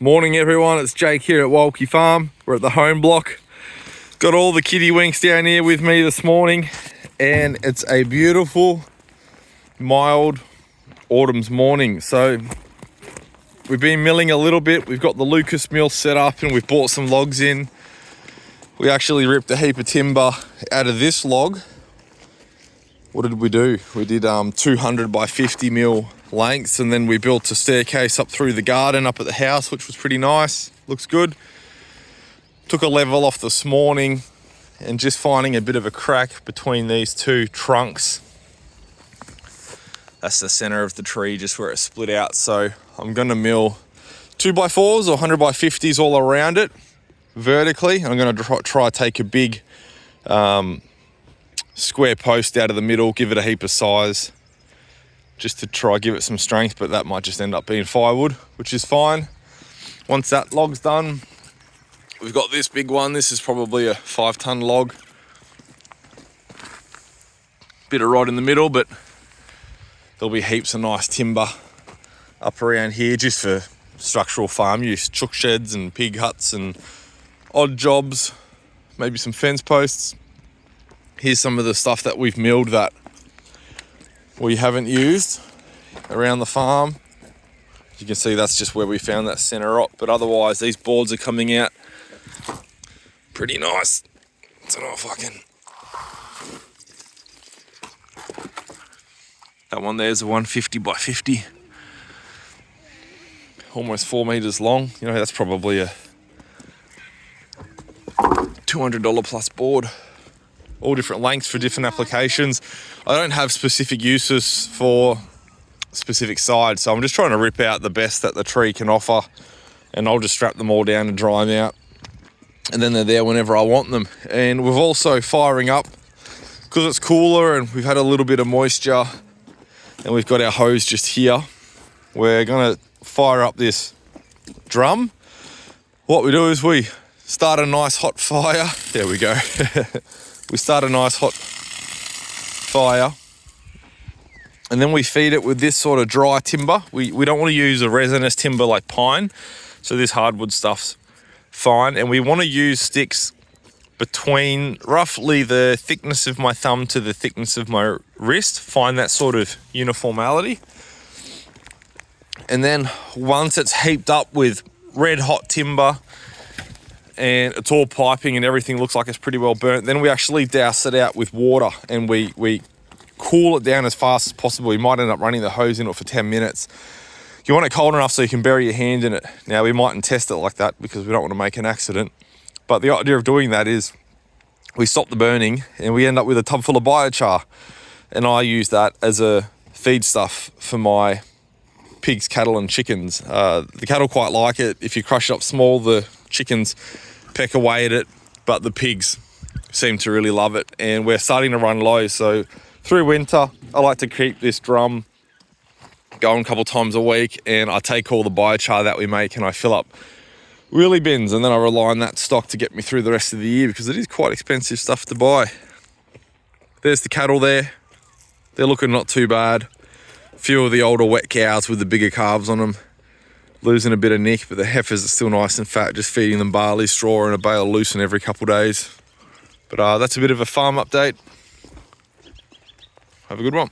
Morning everyone, it's Jake here at Wolki Farm. We're at the home block. Got all the kitty winks down here with me this morning, and it's a beautiful, mild autumn's morning. So we've been milling a little bit. We've got the Lucas mill set up and we've brought some logs in. We actually ripped a heap of timber out of this log. What did we do? We did 200 by 50 mil lengths, and then we built a staircase up through the garden up at the house, which was pretty nice. Looks good. Took a level off this morning and just finding a bit of a crack between these two trunks. That's the center of the tree, just where it split out. So I'm gonna mill 2x4s or 100 by 50s all around it vertically. I'm gonna try take a big square post out of the middle, give it a heap of size, just to try give it some strength, but that might just end up being firewood, which is fine. Once that log's done, we've got this big one. This is probably a 5-ton log. Bit of rod in the middle, but there'll be heaps of nice timber up around here just for structural farm use, chook sheds and pig huts and odd jobs, maybe some fence posts. Here's some of the stuff that we've milled that we haven't used around the farm. As you can see, that's just where we found that center rock, but otherwise these boards are coming out pretty nice. I don't know if I can. That one there's a 150 by 50. Almost 4 meters long. You know, that's probably a $200 plus board. All different lengths for different applications. I don't have specific uses for specific sides, so I'm just trying to rip out the best that the tree can offer, and I'll just strap them all down and dry them out, and then they're there whenever I want them. And we're also firing up, because it's cooler and we've had a little bit of moisture and we've got our hose just here. We're gonna fire up this drum. What we do is we start a nice hot fire. There we go. We start a nice hot fire, and then we feed it with this sort of dry timber. We don't want to use a resinous timber like pine, so this hardwood stuff's fine. And we want to use sticks between roughly the thickness of my thumb to the thickness of my wrist. Find that sort of uniformity. And then once it's heaped up with red hot timber, and it's all piping and everything looks like it's pretty well burnt, then we actually douse it out with water and we cool it down as fast as possible. You might end up running the hose in it for 10 minutes. You want it cold enough so you can bury your hand in it. Now, we mightn't test it like that because we don't want to make an accident, but the idea of doing that is we stop the burning and we end up with a tub full of biochar, and I use that as a feed stuff for my pigs, cattle and chickens. The cattle quite like it. If you crush it up small, the chickens peck away at it, but the pigs seem to really love it, and we're starting to run low. So through winter, I like to keep this drum going a couple times a week, and I take all the biochar that we make and I fill up wheelie bins, and then I rely on that stock to get me through the rest of the year, because it is quite expensive stuff to buy. There's the cattle there. They're looking not too bad. A few of the older wet cows with the bigger calves on them losing a bit of nick, but the heifers are still nice and fat, just feeding them barley, straw and a bale of lucerne every couple of days. But that's a bit of a farm update. Have a good one.